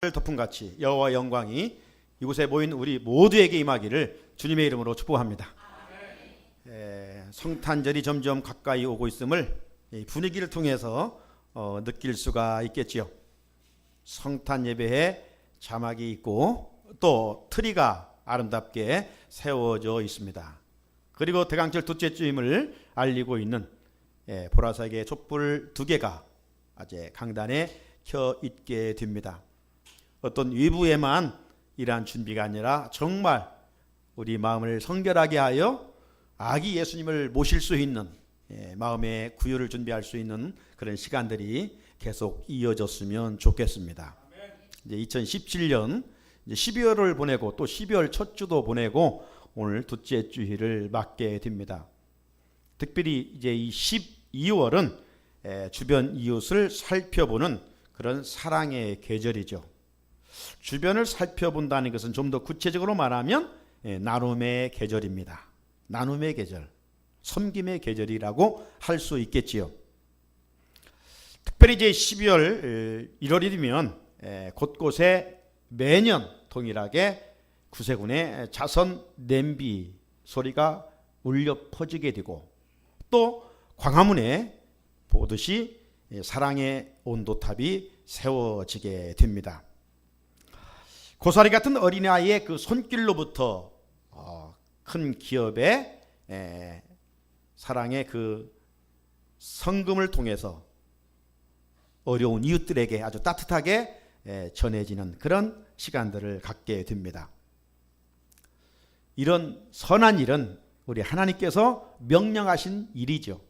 덮음같이 여호와 영광이 이곳에 모인 우리 모두에게 임하기를 주님의 이름으로 축복합니다. 성탄절이 점점 가까이 오고 있음을 이 분위기를 통해서 느낄 수가 있겠지요. 성탄 예배에 자막이 있고 또 트리가 아름답게 세워져 있습니다. 그리고 대강절 둘째 주임을 알리고 있는 보라색의 촛불 2개가 아직 강단에 켜 있게 됩니다. 어떤 위부에만 이러한 준비가 아니라 정말 우리 마음을 성결하게 하여 아기 예수님을 모실 수 있는 마음의 구유를 준비할 수 있는 그런 시간들이 계속 이어졌으면 좋겠습니다. 이제 2017년 12월을 보내고 또 12월 첫 주도 보내고 오늘 둘째 주일을 맞게 됩니다. 특별히 이제 이 12월은 주변 이웃을 살펴보는 그런 사랑의 계절이죠. 주변을 살펴본다는 것은 좀 더 구체적으로 말하면 나눔의 계절입니다. 나눔의 계절, 섬김의 계절이라고 할 수 있겠지요. 특별히 이제 12월 1월이면 곳곳에 매년 동일하게 구세군의 자선 냄비 소리가 울려 퍼지게 되고 또 광화문에 보듯이 사랑의 온도탑이 세워지게 됩니다. 고사리 같은 어린아이의 그 손길로부터 큰 기업의 사랑의 그 성금을 통해서 어려운 이웃들에게 아주 따뜻하게 전해지는 그런 시간들을 갖게 됩니다. 이런 선한 일은 우리 하나님께서 명령하신 일이죠.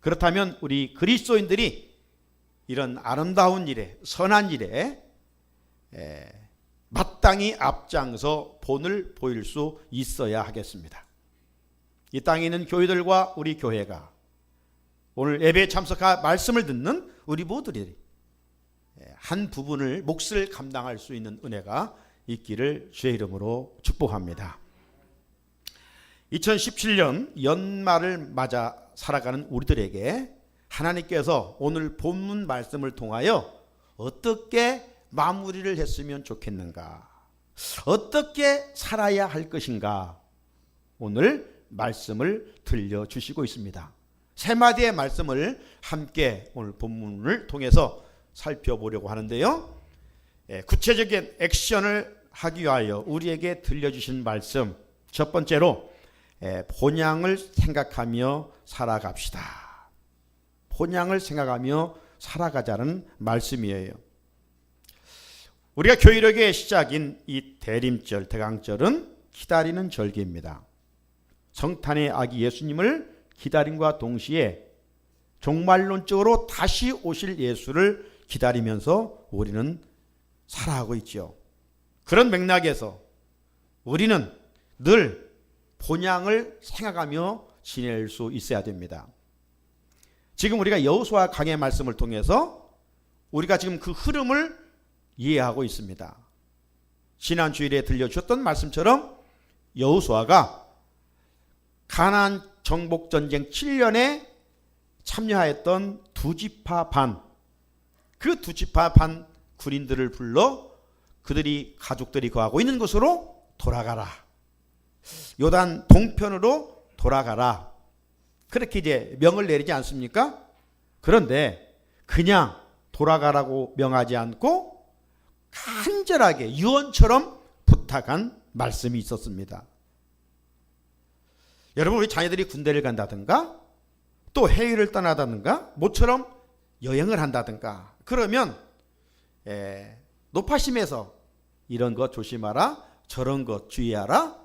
그렇다면 우리 그리스도인들이 이런 아름다운 일에, 선한 일에 마땅히 앞장서 본을 보일 수 있어야 하겠습니다. 이 땅에 있는 교회들과 우리 교회가 오늘 예배에 참석하 말씀을 듣는 우리 모두들이 한 부분을 몫을 감당할 수 있는 은혜가 있기를 주의 이름으로 축복합니다. 2017년 연말을 맞아 살아가는 우리들에게 하나님께서 오늘 본문 말씀을 통하여 어떻게 마무리를 했으면 좋겠는가, 어떻게 살아야 할 것인가 오늘 말씀을 들려주시고 있습니다. 세 마디의 말씀을 함께 오늘 본문을 통해서 살펴보려고 하는데요. 구체적인 액션을 하기 위하여 우리에게 들려주신 말씀, 첫 번째로 본향을 생각하며 살아갑시다. 본향을 생각하며 살아가자는 말씀이에요. 우리가 교회력의 시작인 이 대림절, 대강절은 기다리는 절기입니다. 성탄의 아기 예수님을 기다림과 동시에 종말론적으로 다시 오실 예수를 기다리면서 우리는 살아가고 있죠. 그런 맥락에서 우리는 늘 본향을 생각하며 지낼 수 있어야 됩니다. 지금 우리가 여호수아 강의 말씀을 통해서 우리가 지금 그 흐름을 이해하고 있습니다. 지난 주일에 들려주셨던 말씀처럼 여호수아가 가나안 정복전쟁 7년에 참여하였던 두 지파 반, 그 두 지파 반 군인들을 불러 그들이 가족들이 거하고 있는 곳으로 돌아가라. 요단 동편으로 돌아가라. 그렇게 이제 명을 내리지 않습니까? 그런데 그냥 돌아가라고 명하지 않고 간절하게 유언처럼 부탁한 말씀이 있었습니다. 여러분, 우리 자녀들이 군대를 간다든가 또 해외를 떠나다든가 모처럼 여행을 한다든가 그러면 노파심에서 이런 것 조심하라, 저런 것 주의하라,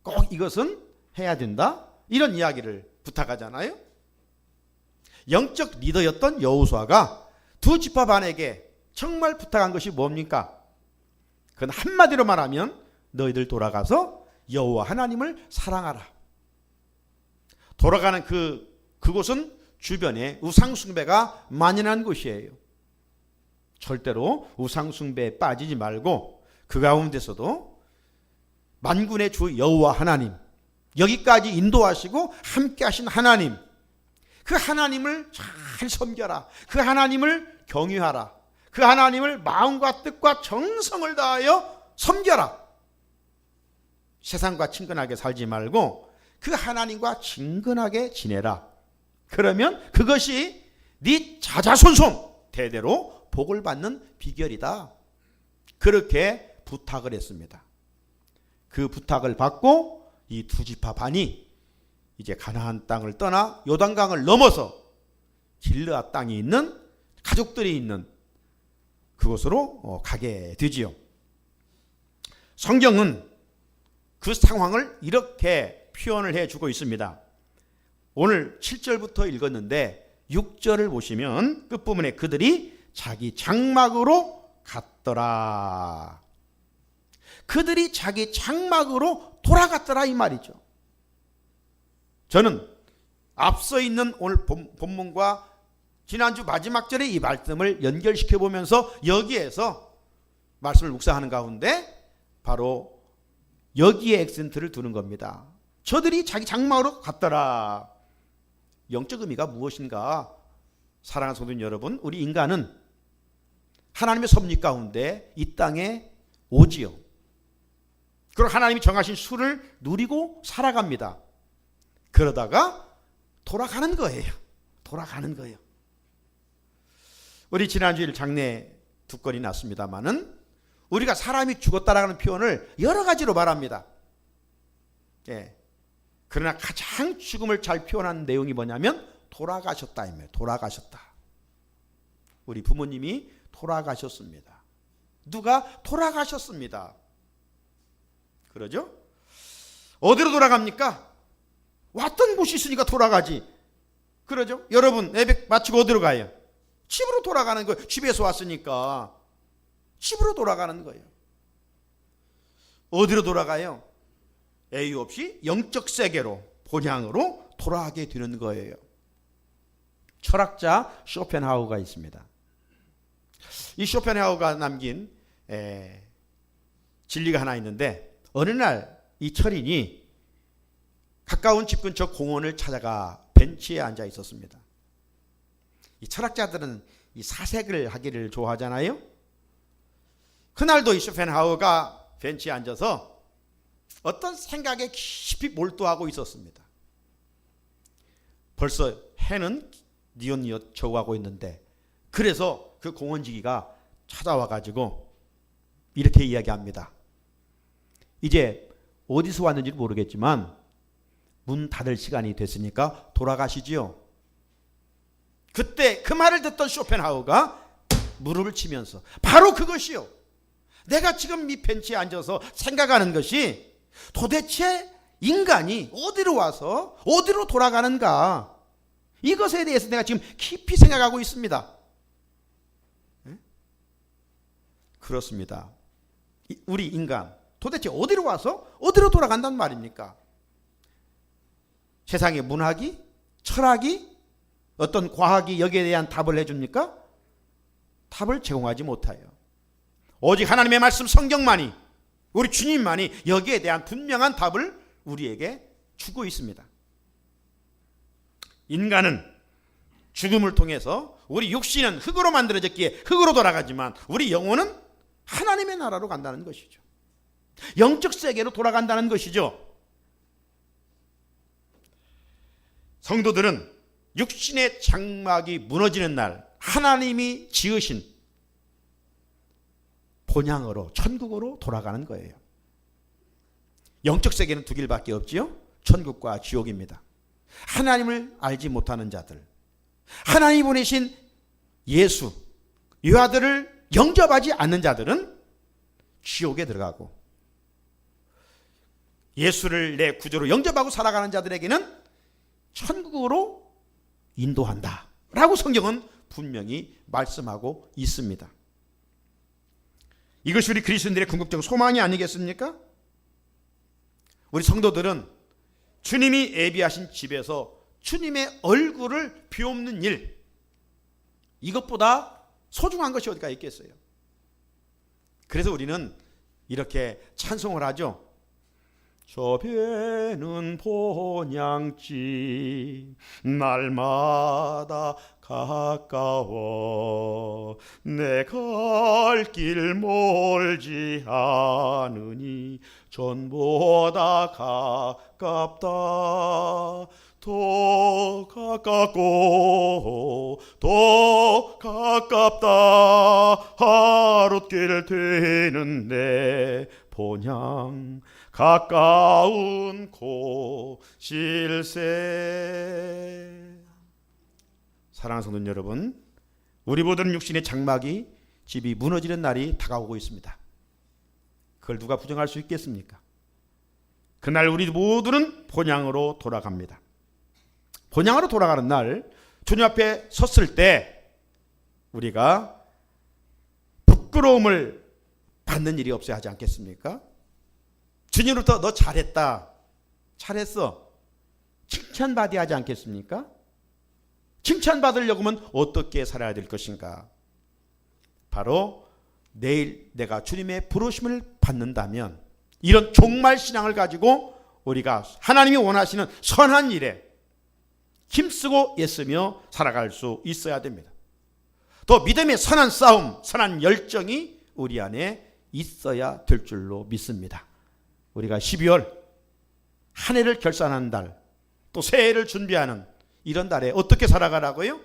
꼭 이것은 해야 된다, 이런 이야기를 부탁하잖아요. 영적 리더였던 여호수아가 두 지파 반에게 정말 부탁한 것이 뭡니까? 그건 한마디로 말하면 너희들 돌아가서 여호와 하나님을 사랑하라. 돌아가는 그곳은 주변에 우상숭배가 만연한 곳이에요. 절대로 우상숭배에 빠지지 말고 그 가운데서도 만군의 주 여호와 하나님, 여기까지 인도하시고 함께 하신 하나님, 그 하나님을 잘 섬겨라. 그 하나님을 경유하라. 그 하나님을 마음과 뜻과 정성을 다하여 섬겨라. 세상과 친근하게 살지 말고 그 하나님과 친근하게 지내라. 그러면 그것이 네 자자손손 대대로 복을 받는 비결이다. 그렇게 부탁을 했습니다. 그 부탁을 받고 이 두 지파 반이 이제 가나안 땅을 떠나 요단강을 넘어서 길르앗 땅이 있는 가족들이 있는 그곳으로 가게 되지요. 성경은 그 상황을 이렇게 표현을 해주고 있습니다. 오늘 7절부터 읽었는데 6절을 보시면 끝부분에 그들이 자기 장막으로 갔더라. 그들이 자기 장막으로 돌아갔더라 이 말이죠. 저는 앞서 있는 오늘 본문과 지난주 마지막 절의 이 말씀을 연결시켜 보면서 여기에서 말씀을 묵상하는 가운데 바로 여기에 액센트를 두는 겁니다. 저들이 자기 장막으로 갔더라. 영적 의미가 무엇인가? 사랑하는 성도 여러분, 우리 인간은 하나님의 섭리 가운데 이 땅에 오지요. 그리고 하나님이 정하신 수를 누리고 살아갑니다. 그러다가 돌아가는 거예요. 돌아가는 거예요. 우리 지난주일 장례 두 건이 났습니다만은 우리가 사람이 죽었다라는 표현을 여러 가지로 말합니다. 예. 그러나 가장 죽음을 잘 표현하는 내용이 뭐냐면 돌아가셨다 입니다. 돌아가셨다. 우리 부모님이 돌아가셨습니다. 누가 돌아가셨습니다. 그러죠? 어디로 돌아갑니까? 왔던 곳이 있으니까 돌아가지. 그러죠? 여러분 예배 마치고 어디로 가요? 집으로 돌아가는 거예요. 집에서 왔으니까 집으로 돌아가는 거예요. 어디로 돌아가요? 애유 없이 영적 세계로, 본향으로 돌아가게 되는 거예요. 철학자 쇼펜하우가 있습니다. 이 쇼펜하우가 남긴 진리가 하나 있는데 어느 날 이 철인이 가까운 집 근처 공원을 찾아가 벤치에 앉아 있었습니다. 이 철학자들은 이 사색을 하기를 좋아하잖아요. 그날도 이 쇼펜하우가 벤치에 앉아서 어떤 생각에 깊이 몰두하고 있었습니다. 벌써 해는 뉘엿뉘엿 저어가고 있는데 그래서 그 공원지기가 찾아와가지고 이렇게 이야기합니다. 이제 어디서 왔는지 모르겠지만 문 닫을 시간이 됐으니까 돌아가시지요. 그때 그 말을 듣던 쇼펜하우가 무릎을 치면서 바로 그것이요. 내가 지금 이 벤치에 앉아서 생각하는 것이 도대체 인간이 어디로 와서 어디로 돌아가는가, 이것에 대해서 내가 지금 깊이 생각하고 있습니다. 그렇습니다. 우리 인간 도대체 어디로 와서 어디로 돌아간단 말입니까? 세상의 문학이, 철학이, 어떤 과학이 여기에 대한 답을 해줍니까? 답을 제공하지 못해요. 오직 하나님의 말씀 성경만이, 우리 주님만이 여기에 대한 분명한 답을 우리에게 주고 있습니다. 인간은 죽음을 통해서 우리 육신은 흙으로 만들어졌기에 흙으로 돌아가지만 우리 영혼은 하나님의 나라로 간다는 것이죠. 영적 세계로 돌아간다는 것이죠. 성도들은 육신의 장막이 무너지는 날 하나님이 지으신 본향으로, 천국으로 돌아가는 거예요. 영적 세계는 두 길밖에 없지요. 천국과 지옥입니다. 하나님을 알지 못하는 자들, 하나님이 보내신 예수, 이 아들을 영접하지 않는 자들은 지옥에 들어가고, 예수를 내 구주로 영접하고 살아가는 자들에게는 천국으로 인도한다 라고 성경은 분명히 말씀하고 있습니다. 이것이 우리 그리스도인들의 궁극적 소망이 아니겠습니까? 우리 성도들은 주님이 예비하신 집에서 주님의 얼굴을 비옵는 일, 이것보다 소중한 것이 어디가 있겠어요? 그래서 우리는 이렇게 찬송을 하죠. 저 배는 본향집 날마다 가까워 내 갈 길 멀지 않으니 전보다 가깝다 더 가깝고 더 가깝다 하룻길 되는 내 본향 가까운 곳일세. 사랑하는 성도 여러분, 우리 모든 육신의 장막이 집이 무너지는 날이 다가오고 있습니다. 그걸 누가 부정할 수 있겠습니까? 그날 우리 모두는 본향으로 돌아갑니다. 본향으로 돌아가는 날 주님 앞에 섰을 때 우리가 부끄러움을 받는 일이 없어야 하지 않겠습니까? 주님으로부터 너 잘했다, 잘했어, 칭찬받아야 하지 않겠습니까? 칭찬받으려고 하면 어떻게 살아야 될 것인가? 바로 내일 내가 주님의 부르심을 받는다면 이런 종말신앙을 가지고 우리가 하나님이 원하시는 선한 일에 힘쓰고 애쓰며 살아갈 수 있어야 됩니다. 또 믿음의 선한 싸움, 선한 열정이 우리 안에 있어야 될 줄로 믿습니다. 우리가 12월 한 해를 결산하는 달, 또 새해를 준비하는 이런 달에 어떻게 살아가라고요?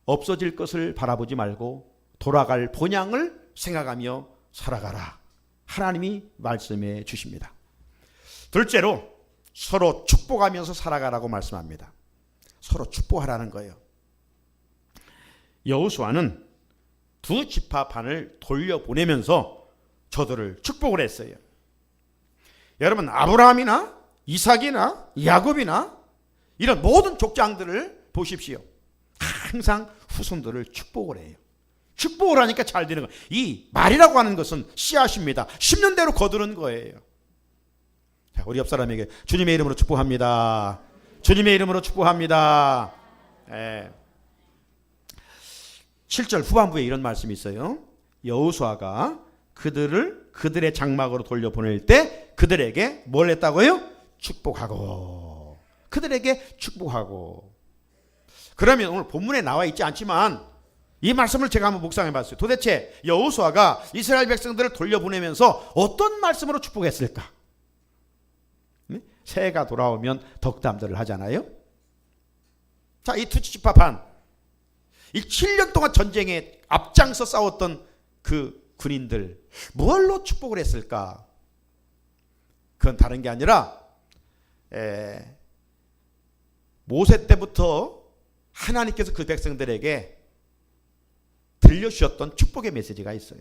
없어질 것을 바라보지 말고 돌아갈 본향을 생각하며 살아가라. 하나님이 말씀해 주십니다. 둘째로 서로 축복하면서 살아가라고 말씀합니다. 서로 축복하라는 거예요. 여호수아는 두 지파판을 돌려보내면서 저들을 축복을 했어요. 여러분, 아브라함이나 이삭이나 야곱이나 이런 모든 족장들을 보십시오. 항상 후손들을 축복을 해요. 축복을 하니까 잘 되는 거예요. 이 말이라고 하는 것은 씨앗입니다. 심는 대로 거두는 거예요. 자, 우리 옆 사람에게 주님의 이름으로 축복합니다. 주님의 이름으로 축복합니다. 7절 후반부에 이런 말씀이 있어요. 여호수아가 그들의 장막으로 돌려보낼 때 그들에게 뭘 했다고요? 축복하고. 그들에게 축복하고. 그러면 오늘 본문에 나와 있지 않지만 이 말씀을 제가 한번 묵상해 봤어요. 도대체 여호수아가 이스라엘 백성들을 돌려보내면서 어떤 말씀으로 축복했을까? 새해가 돌아오면 덕담들을 하잖아요. 자, 이 두 지파판, 이 7년 동안 전쟁에 앞장서 싸웠던 그 군인들 뭘로 축복을 했을까? 그건 다른 게 아니라 모세 때부터 하나님께서 그 백성들에게 들려주셨던 축복의 메시지가 있어요.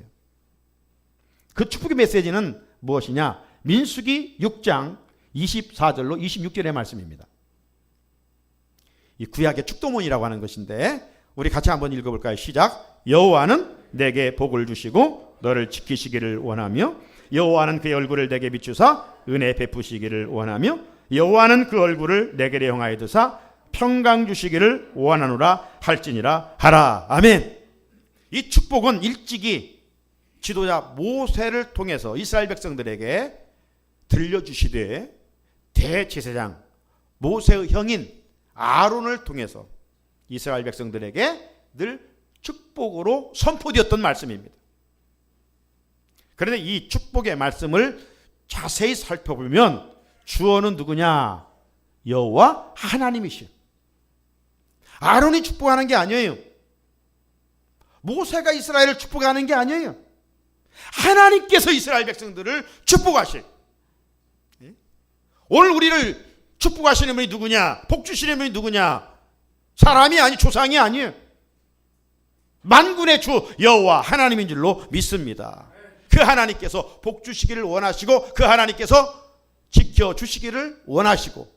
그 축복의 메시지는 무엇이냐? 민수기 6장 24절로 26절의 말씀입니다. 이 구약의 축도문이라고 하는 것인데 우리 같이 한번 읽어볼까요? 시작. 여호와는 내게 복을 주시고 너를 지키시기를 원하며 여호와는 그의 얼굴을 내게 비추사 은혜 베푸시기를 원하며 여호와는 그 얼굴을 내게 향하여 드사 평강 주시기를 원하노라 할지니라 하라. 아멘. 이 축복은 일찍이 지도자 모세를 통해서 이스라엘 백성들에게 들려주시되 대제사장 모세의 형인 아론을 통해서 이스라엘 백성들에게 늘 축복으로 선포되었던 말씀입니다. 그런데 이 축복의 말씀을 자세히 살펴보면 주어는 누구냐? 여호와 하나님이시요. 아론이 축복하는 게 아니에요. 모세가 이스라엘을 축복하는 게 아니에요. 하나님께서 이스라엘 백성들을 축복하실. 오늘 우리를 축복하시는 분이 누구냐? 복 주시는 분이 누구냐? 사람이 아니 조상이 아니에요. 만군의 주 여호와 하나님인 줄로 믿습니다. 그 하나님께서 복 주시기를 원하시고 그 하나님께서 지켜주시기를 원하시고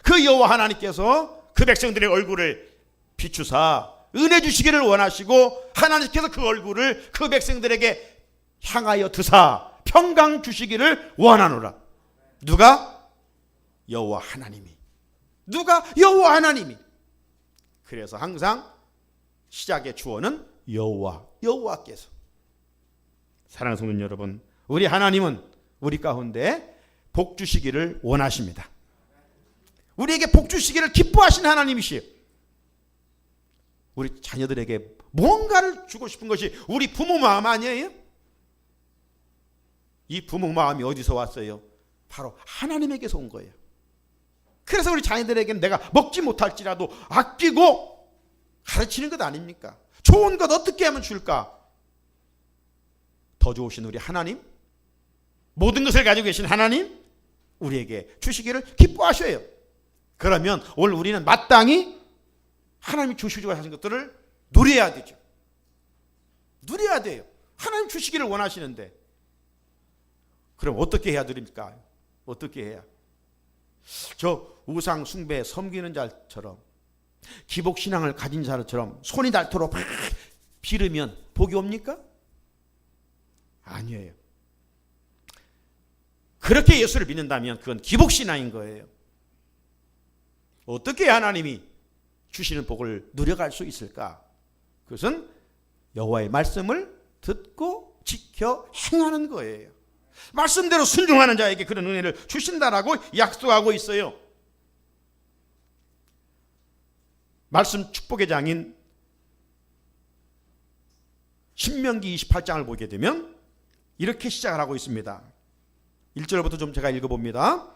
그 여호와 하나님께서 그 백성들의 얼굴을 비추사 은혜 주시기를 원하시고 하나님께서 그 얼굴을 그 백성들에게 향하여 드사 평강 주시기를 원하노라. 누가? 여호와 하나님이. 누가? 여호와 하나님이. 그래서 항상 시작의 주어는 여호와께서. 사랑하는 성도 여러분, 우리 하나님은 우리 가운데 복 주시기를 원하십니다. 우리에게 복 주시기를 기뻐하시는 하나님이시요. 우리 자녀들에게 뭔가를 주고 싶은 것이 우리 부모 마음 아니에요? 이 부모 마음이 어디서 왔어요? 바로 하나님에게서 온 거예요. 그래서 우리 자녀들에게는 내가 먹지 못할지라도 아끼고 가르치는 것 아닙니까? 좋은 것 어떻게 하면 줄까? 더 좋으신 우리 하나님, 모든 것을 가지고 계신 하나님, 우리에게 주시기를 기뻐하셔요. 그러면 오늘 우리는 마땅히 하나님이 주시려고 하신 것들을 누려야 되죠. 누려야 돼요. 하나님 주시기를 원하시는데. 그럼 어떻게 해야 드립니까? 어떻게 해야? 저 우상 숭배 섬기는 자처럼, 기복신앙을 가진 자처럼 손이 닳도록 막 빌으면 복이 옵니까? 아니에요. 그렇게 예수를 믿는다면 그건 기복신앙인 거예요. 어떻게 하나님이 주시는 복을 누려갈 수 있을까? 그것은 여호와의 말씀을 듣고 지켜 행하는 거예요. 말씀대로 순종하는 자에게 그런 은혜를 주신다라고 약속하고 있어요. 말씀 축복의 장인 신명기 28장을 보게 되면 이렇게 시작을 하고 있습니다. 1절부터 좀 제가 읽어봅니다.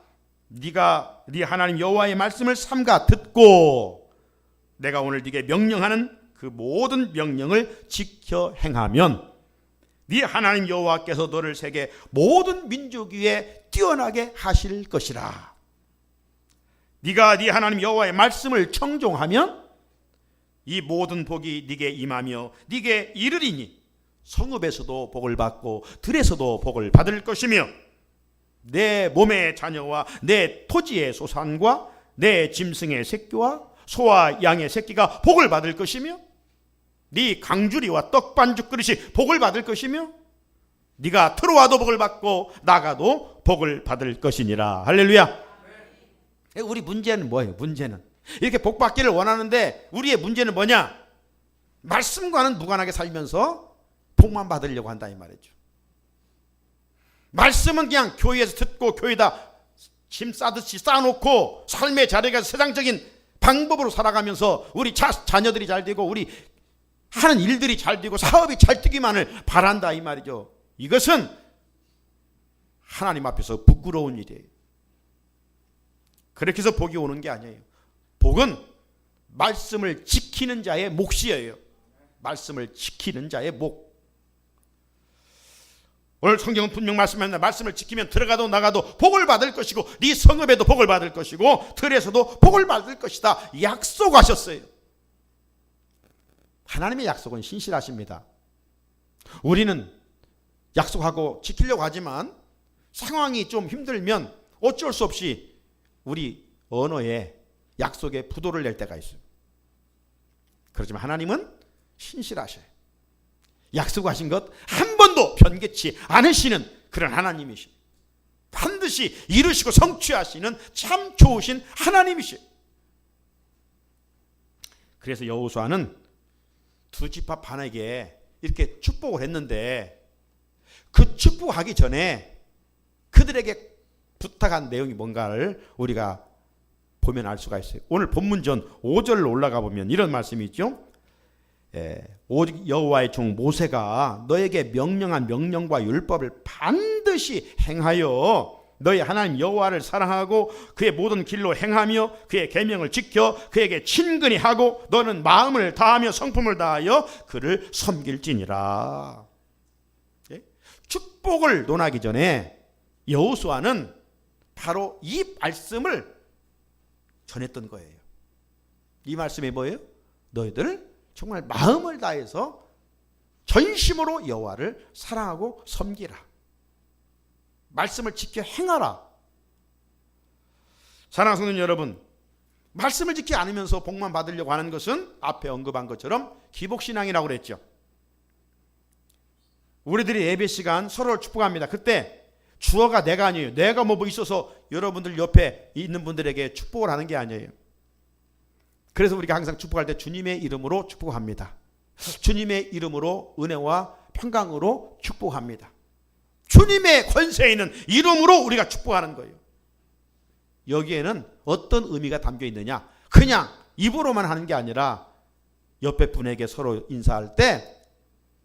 네가 네 하나님 여호와의 말씀을 삼가 듣고 내가 오늘 네게 명령하는 그 모든 명령을 지켜 행하면 네 하나님 여호와께서 너를 세계 모든 민족 위에 뛰어나게 하실 것이라. 네가 네 하나님 여호와의 말씀을 청종하면 이 모든 복이 네게 임하며 네게 이르리니 성읍에서도 복을 받고 들에서도 복을 받을 것이며 내 몸의 자녀와 내 토지의 소산과 내 짐승의 새끼와 소와 양의 새끼가 복을 받을 것이며 네 강주리와 떡반죽 그릇이 복을 받을 것이며 네가 들어와도 복을 받고 나가도 복을 받을 것이니라. 할렐루야. 우리 문제는 뭐예요? 문제는 이렇게 복 받기를 원하는데 우리의 문제는 뭐냐? 말씀과는 무관하게 살면서 복만 받으려고 한다 이 말이죠. 말씀은 그냥 교회에서 듣고 교회에다 짐 싸듯이 싸놓고 삶의 자리가 세상적인 방법으로 살아가면서 우리 자녀들이 잘 되고 우리 하는 일들이 잘 되고 사업이 잘 되기만을 바란다 이 말이죠. 이것은 하나님 앞에서 부끄러운 일이에요. 그렇게 해서 복이 오는 게 아니에요. 복은 말씀을 지키는 자의 몫이에요. 말씀을 지키는 자의 몫. 오늘 성경은 분명 말씀합니다. 말씀을 지키면 들어가도 나가도 복을 받을 것이고 네 성읍에도 복을 받을 것이고 들에서도 복을 받을 것이다 약속하셨어요. 하나님의 약속은 신실하십니다. 우리는 약속하고 지키려고 하지만 상황이 좀 힘들면 어쩔 수 없이 우리 언어에 약속에 부도를 낼 때가 있어요. 그렇지만 하나님은 신실하셔요. 약속하신 것 한 번도 변개치 않으시는 그런 하나님이시죠. 반드시 이루시고 성취하시는 참 좋으신 하나님이시죠. 그래서 여호수아는 두 지파 반에게 이렇게 축복을 했는데 그 축복하기 전에 그들에게 부탁한 내용이 뭔가를 우리가 보면 알 수가 있어요. 오늘 본문전 5절로 올라가 보면 이런 말씀이 있죠. 오직 여호와의 종 모세가 너에게 명령한 명령과 율법을 반드시 행하여 너희 하나님 여호와를 사랑하고 그의 모든 길로 행하며 그의 계명을 지켜 그에게 친근히 하고 너는 마음을 다하며 성품을 다하여 그를 섬길지니라. 축복을 논하기 전에 여호수아는 바로 이 말씀을 전했던 거예요. 이 말씀이 뭐예요? 너희들 정말 마음을 다해서 전심으로 여호와를 사랑하고 섬기라. 말씀을 지켜 행하라. 사랑하는 성도 여러분, 말씀을 지키지 않으면서 복만 받으려고 하는 것은 앞에 언급한 것처럼 기복신앙이라고 그랬죠. 우리들이 예배 시간 서로를 축복합니다. 그때 주어가 내가 아니에요. 내가 뭐 있어서 여러분들 옆에 있는 분들에게 축복을 하는 게 아니에요. 그래서 우리가 항상 축복할 때 주님의 이름으로 축복합니다. 주님의 이름으로 은혜와 평강으로 축복합니다. 주 주님의 권세 있는 이름으로 우리가 축복하는 거예요. 여기에는 어떤 의미가 담겨 있느냐? 그냥 입으로만 하는 게 아니라 옆에 분에게 서로 인사할 때,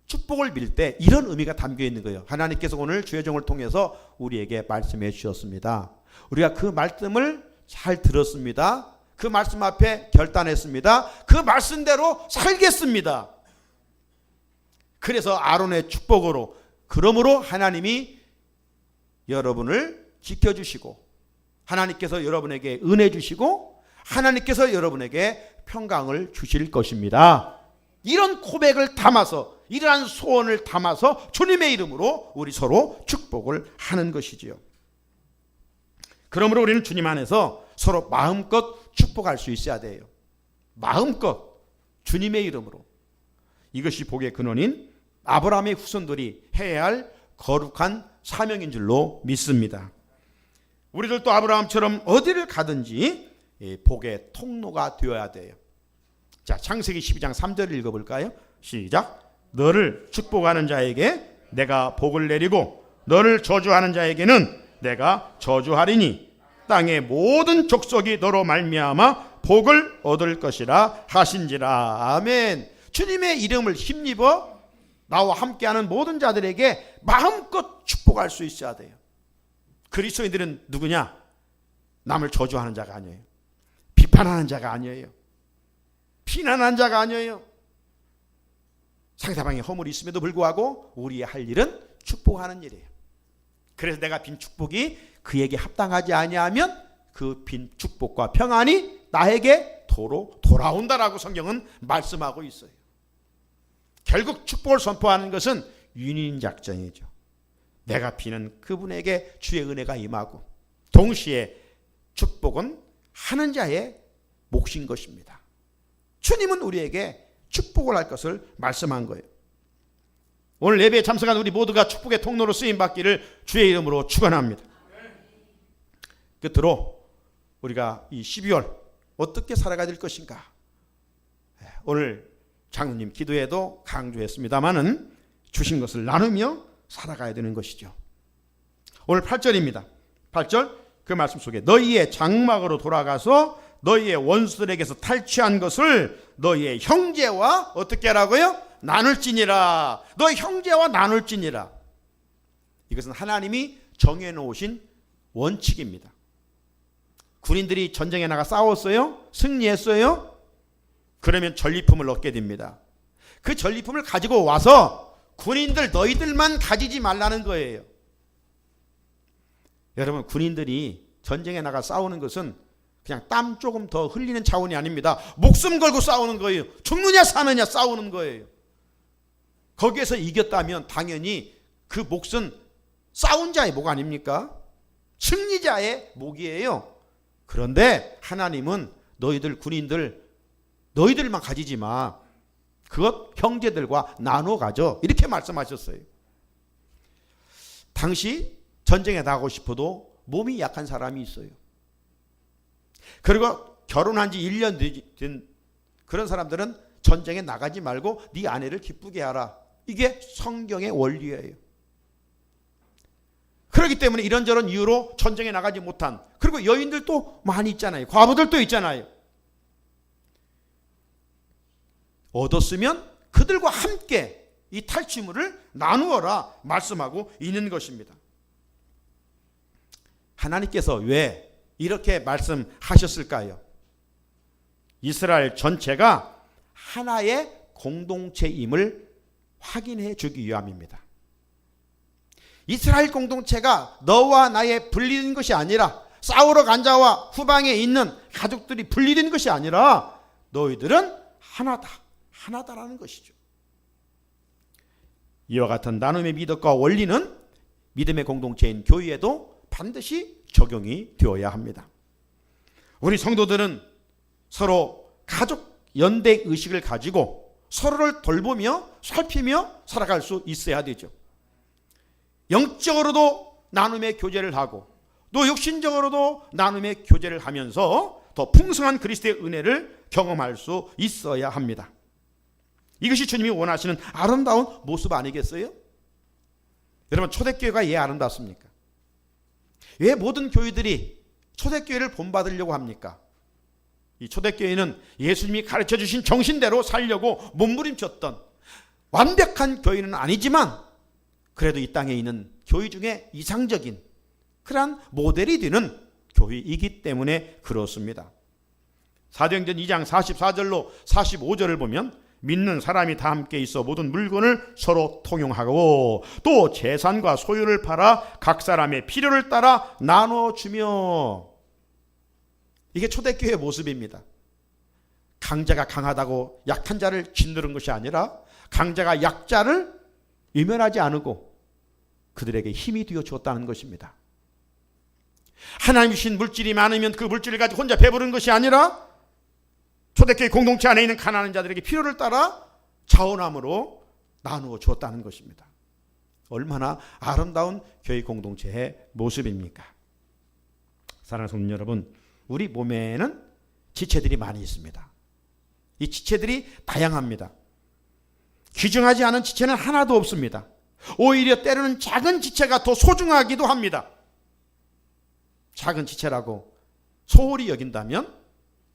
축복을 빌 때 이런 의미가 담겨 있는 거예요. 하나님께서 오늘 주의 종을 통해서 우리에게 말씀해 주셨습니다. 우리가 그 말씀을 잘 들었습니다. 그 말씀 앞에 결단했습니다. 그 말씀대로 살겠습니다. 그래서 아론의 축복으로, 그러므로 하나님이 여러분을 지켜주시고, 하나님께서 여러분에게 은혜 주시고, 하나님께서 여러분에게 평강을 주실 것입니다. 이런 고백을 담아서, 이러한 소원을 담아서 주님의 이름으로 우리 서로 축복을 하는 것이지요. 그러므로 우리는 주님 안에서 서로 마음껏 축복할 수 있어야 돼요. 마음껏 주님의 이름으로. 이것이 복의 근원인 아브라함의 후손들이 해야 할 거룩한 사명인 줄로 믿습니다. 우리들도 아브라함처럼 어디를 가든지 복의 통로가 되어야 돼요. 자, 창세기 12장 3절을 읽어볼까요? 시작. 너를 축복하는 자에게 내가 복을 내리고 너를 저주하는 자에게는 내가 저주하리니 땅의 모든 족속이 너로 말미암아 복을 얻을 것이라 하신지라. 아멘. 주님의 이름을 힘입어 나와 함께하는 모든 자들에게 마음껏 축복할 수 있어야 돼요. 그리스도인들은 누구냐? 남을 저주하는 자가 아니에요. 비판하는 자가 아니에요. 비난하는 자가 아니에요. 상대방의 허물이 있음에도 불구하고 우리의 할 일은 축복하는 일이에요. 그래서 내가 빈 축복이 그에게 합당하지 아니하면 그 빈 축복과 평안이 나에게 돌아온다라고 성경은 말씀하고 있어요. 결국 축복을 선포하는 것은 윈윈 작전이죠. 내가 비는 그분에게 주의 은혜가 임하고, 동시에 축복은 하는 자의 몫인 것입니다. 주님은 우리에게 축복을 할 것을 말씀한 거예요. 오늘 예배에 참석한 우리 모두가 축복의 통로로 쓰임받기를 주의 이름으로 축원합니다. 끝으로 우리가 이 12월 어떻게 살아가야 될 것인가, 오늘 장로님 기도에도 강조했습니다마는 주신 것을 나누며 살아가야 되는 것이죠. 오늘 8절입니다. 8절 그 말씀 속에 너희의 장막으로 돌아가서 너희의 원수들에게서 탈취한 것을 너희의 형제와 어떻게 하라고요? 나눌지니라. 너희 형제와 나눌지니라. 이것은 하나님이 정해놓으신 원칙입니다. 군인들이 전쟁에 나가 싸웠어요? 승리했어요? 그러면 전리품을 얻게 됩니다. 그 전리품을 가지고 와서 군인들 너희들만 가지지 말라는 거예요. 여러분, 군인들이 전쟁에 나가 싸우는 것은 그냥 땀 조금 더 흘리는 차원이 아닙니다. 목숨 걸고 싸우는 거예요. 죽느냐 사느냐 싸우는 거예요. 거기에서 이겼다면 당연히 그 몫은 싸운 자의 목 아닙니까? 승리자의 목이에요. 그런데 하나님은 너희들 군인들 너희들만 가지지 마. 그것 형제들과 나눠 가져. 이렇게 말씀하셨어요. 당시 전쟁에 나가고 싶어도 몸이 약한 사람이 있어요. 그리고 결혼한 지 1년 된 그런 사람들은 전쟁에 나가지 말고 네 아내를 기쁘게 하라. 이게 성경의 원리예요. 그렇기 때문에 이런저런 이유로 전쟁에 나가지 못한, 그리고 여인들도 많이 있잖아요. 과부들도 있잖아요. 얻었으면 그들과 함께 이 탈취물을 나누어라 말씀하고 있는 것입니다. 하나님께서 왜 이렇게 말씀하셨을까요? 이스라엘 전체가 하나의 공동체임을 확인해 주기 위함입니다. 이스라엘 공동체가 너와 나의 분리된 것이 아니라, 싸우러 간 자와 후방에 있는 가족들이 분리된 것이 아니라 너희들은 하나다라는 것이죠. 이와 같은 나눔의 미덕과 원리는 믿음의 공동체인 교회에도 반드시 적용이 되어야 합니다. 우리 성도들은 서로 가족 연대 의식을 가지고 서로를 돌보며 살피며 살아갈 수 있어야 되죠. 영적으로도 나눔의 교제를 하고 또 육신적으로도 나눔의 교제를 하면서 더 풍성한 그리스도의 은혜를 경험할 수 있어야 합니다. 이것이 주님이 원하시는 아름다운 모습 아니겠어요? 여러분, 초대교회가 왜 아름답습니까? 왜 모든 교회들이 초대교회를 본받으려고 합니까? 이 초대교회는 예수님이 가르쳐 주신 정신대로 살려고 몸부림쳤던 완벽한 교회는 아니지만 그래도 이 땅에 있는 교회 중에 이상적인 그러한 모델이 되는 교회이기 때문에 그렇습니다. 사도행전 2장 44절로 45절을 보면 믿는 사람이 다 함께 있어 모든 물건을 서로 통용하고 또 재산과 소유를 팔아 각 사람의 필요를 따라 나눠주며, 이게 초대교회의 모습입니다. 강자가 강하다고 약한 자를 짓누른 것이 아니라 강자가 약자를 외면하지 않고 그들에게 힘이 되어 주었다는 것입니다. 하나님 주신 물질이 많으면 그 물질을 가지고 혼자 배부른 것이 아니라 초대교회 공동체 안에 있는 가난한 자들에게 필요를 따라 자원함으로 나누어 주었다는 것입니다. 얼마나 아름다운 교회 공동체의 모습입니까? 사랑하는 성도 여러분, 우리 몸에는 지체들이 많이 있습니다. 이 지체들이 다양합니다. 귀중하지 않은 지체는 하나도 없습니다. 오히려 때로는 작은 지체가 더 소중하기도 합니다. 작은 지체라고 소홀히 여긴다면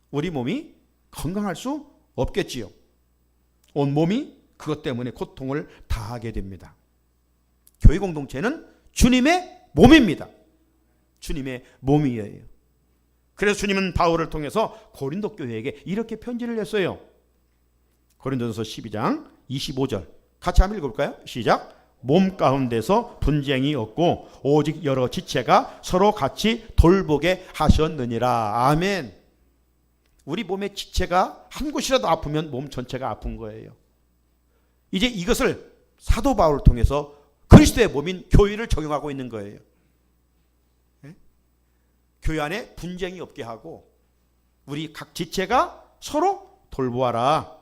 우리 몸이 건강할 수 없겠지요. 온 몸이 그것 때문에 고통을 다하게 됩니다. 교회 공동체는 주님의 몸입니다. 주님의 몸이에요. 그래서 주님은 바울을 통해서 고린도 교회에게 이렇게 편지를 냈어요. 고린도전서 12장 25절 같이 한번 읽어볼까요? 시작. 몸 가운데서 분쟁이 없고 오직 여러 지체가 서로 같이 돌보게 하셨느니라. 아멘. 우리 몸의 지체가 한 곳이라도 아프면 몸 전체가 아픈 거예요. 이제 이것을 사도 바울을 통해서 그리스도의 몸인 교회를 적용하고 있는 거예요. 네? 교회 안에 분쟁이 없게 하고 우리 각 지체가 서로 돌보아라.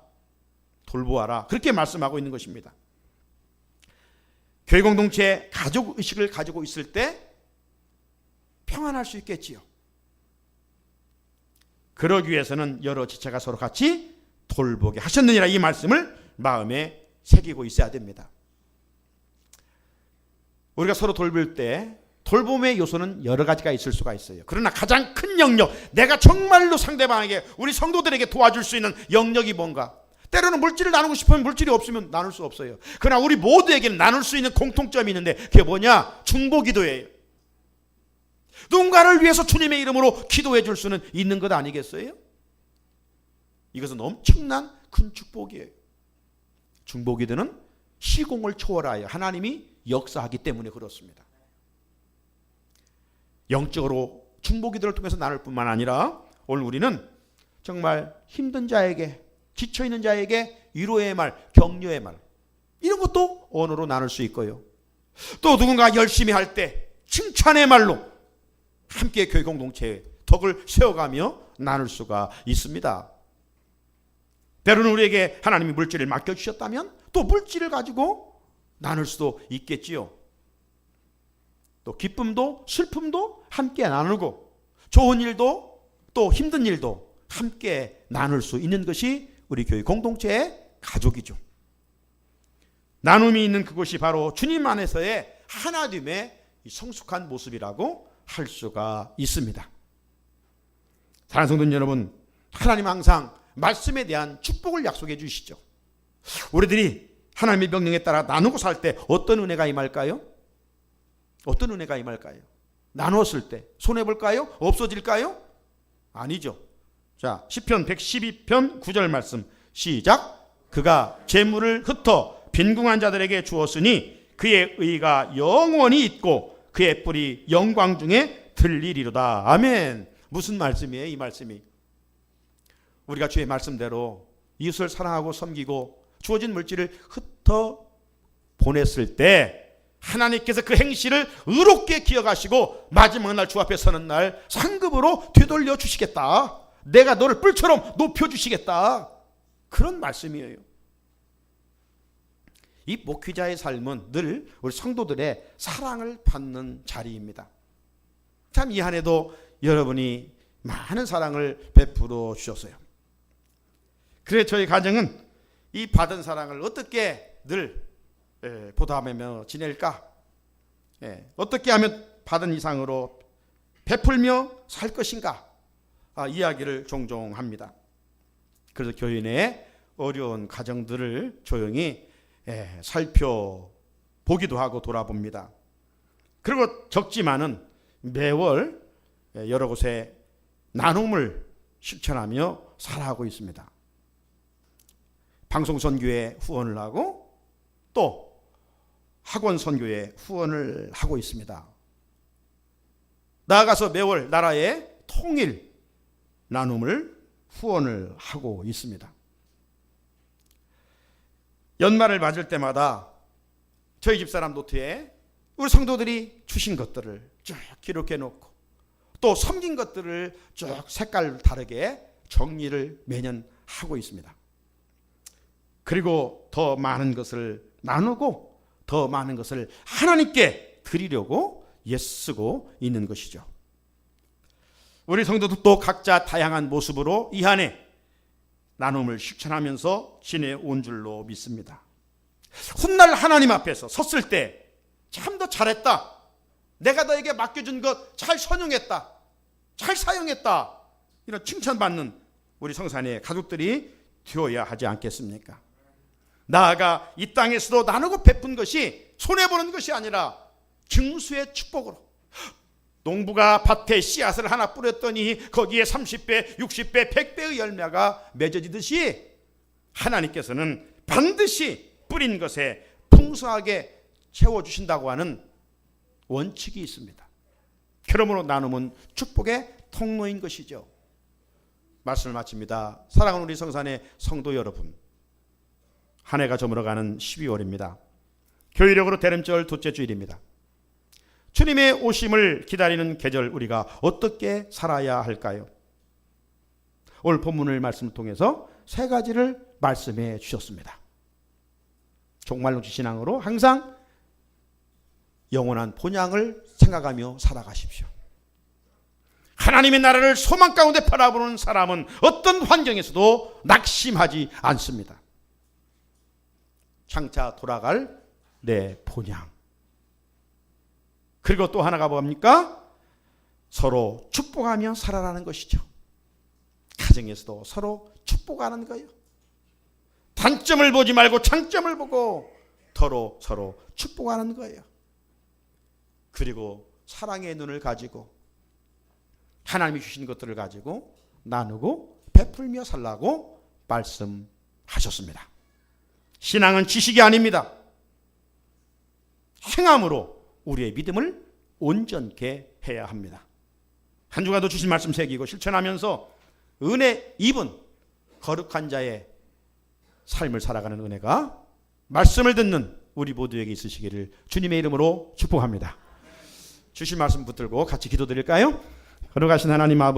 돌보아라. 그렇게 말씀하고 있는 것입니다. 교회 공동체 가족 의식을 가지고 있을 때 평안할 수 있겠지요. 그러기 위해서는 여러 지체가 서로 같이 돌보게 하셨느니라, 이 말씀을 마음에 새기고 있어야 됩니다. 우리가 서로 돌볼 때 돌봄의 요소는 여러 가지가 있을 수가 있어요. 그러나 가장 큰 영역, 내가 정말로 상대방에게, 우리 성도들에게 도와줄 수 있는 영역이 뭔가? 때로는 물질을 나누고 싶으면 물질이 없으면 나눌 수 없어요. 그러나 우리 모두에게는 나눌 수 있는 공통점이 있는데 그게 뭐냐? 중보기도예요. 누군가를 위해서 주님의 이름으로 기도해 줄 수는 있는 것 아니겠어요? 이것은 엄청난 큰 축복이에요. 중보기도는 시공을 초월하여 하나님이 역사하기 때문에 그렇습니다. 영적으로 중보기도를 통해서 나눌 뿐만 아니라 오늘 우리는 정말 힘든 자에게, 지쳐있는 자에게 위로의 말, 격려의 말, 이런 것도 언어로 나눌 수 있고요. 또 누군가 열심히 할 때 칭찬의 말로 함께 교회 공동체의 덕을 세워가며 나눌 수가 있습니다. 때로는 우리에게 하나님이 물질을 맡겨주셨다면 또 물질을 가지고 나눌 수도 있겠지요. 또 기쁨도 슬픔도 함께 나누고 좋은 일도 또 힘든 일도 함께 나눌 수 있는 것이 우리 교회 공동체의 가족이죠. 나눔이 있는 그곳이 바로 주님 안에서의 하나됨의 성숙한 모습이라고 할 수가 있습니다. 사랑하는 성도 여러분, 하나님 항상 말씀에 대한 축복을 약속해 주시죠. 우리들이 하나님의 명령에 따라 나누고 살 때 어떤 은혜가 임할까요? 어떤 은혜가 임할까요? 나눴을 때 손해볼까요? 없어질까요? 아니죠. 자, 시편 112편 9절 말씀 시작. 그가 재물을 흩어 빈궁한 자들에게 주었으니 그의 의가 영원히 있고 그의 뿔이 영광 중에 들리리로다. 아멘. 무슨 말씀이에요? 이 말씀이 우리가 주의 말씀대로 이웃을 사랑하고 섬기고 주어진 물질을 흩어 보냈을 때 하나님께서 그 행실을 의롭게 기억하시고 마지막 날 주 앞에 서는 날 상급으로 되돌려 주시겠다. 내가 너를 뿔처럼 높여주시겠다. 그런 말씀이에요. 이 목회자의 삶은 늘 우리 성도들의 사랑을 받는 자리입니다. 참 이 한 해도 여러분이 많은 사랑을 베풀어 주셨어요. 그래서 저희 가정은 이 받은 사랑을 어떻게 늘 보답하며 지낼까? 어떻게 하면 받은 이상으로 베풀며 살 것인가 이야기를 종종 합니다. 그래서 교회 내 어려운 가정들을 조용히 살펴보기도 하고 돌아봅니다. 그리고 적지만은 매월 여러 곳에 나눔을 실천하며 살아가고 있습니다. 방송선교에 후원을 하고 또 학원선교에 후원을 하고 있습니다. 나아가서 매월 나라의 통일 나눔을 후원을 하고 있습니다. 연말을 맞을 때마다 저희 집사람 노트에 우리 성도들이 주신 것들을 쭉 기록해 놓고 또 섬긴 것들을 쭉 색깔 다르게 정리를 매년 하고 있습니다. 그리고 더 많은 것을 나누고 더 많은 것을 하나님께 드리려고 애쓰고 있는 것이죠. 우리 성도들도 각자 다양한 모습으로 이 한 해 나눔을 실천하면서 지내온 줄로 믿습니다. 훗날 하나님 앞에서 섰을 때 참 더 잘했다, 내가 너에게 맡겨준 것 잘 선용했다, 잘 사용했다, 이런 칭찬받는 우리 성산의 가족들이 되어야 하지 않겠습니까? 나아가 이 땅에서도 나누고 베푼 것이 손해보는 것이 아니라 증수의 축복으로, 농부가 밭에 씨앗을 하나 뿌렸더니 거기에 30배, 60배, 100배의 열매가 맺어지듯이 하나님께서는 반드시 뿌린 것에 풍성하게 채워주신다고 하는 원칙이 있습니다. 그러므로 나눔은 축복의 통로인 것이죠. 말씀을 마칩니다. 사랑하는 우리 성산의 성도 여러분, 한 해가 저물어가는 12월입니다. 교회력으로 대림절 둘째 주일입니다. 주님의 오심을 기다리는 계절 우리가 어떻게 살아야 할까요? 오늘 본문을 말씀을 통해서 세 가지를 말씀해 주셨습니다. 종말론지 신앙으로 항상 영원한 본향을 생각하며 살아가십시오. 하나님의 나라를 소망 가운데 바라보는 사람은 어떤 환경에서도 낙심하지 않습니다. 장차 돌아갈 내 본향. 그리고 또 하나가 뭡니까? 서로 축복하며 살아가는 것이죠. 가정에서도 서로 축복하는 거예요. 단점을 보지 말고 장점을 보고 서로 축복하는 거예요. 그리고 사랑의 눈을 가지고 하나님이 주신 것들을 가지고 나누고 베풀며 살라고 말씀하셨습니다. 신앙은 지식이 아닙니다. 행함으로 우리의 믿음을 온전케 해야 합니다. 한 주간도 주신 말씀 새기고 실천하면서 은혜 입은 거룩한 자의 삶을 살아가는 은혜가 말씀을 듣는 우리 모두에게 있으시기를 주님의 이름으로 축복합니다. 주신 말씀 붙들고 같이 기도드릴까요? 거룩하신 하나님 아버지,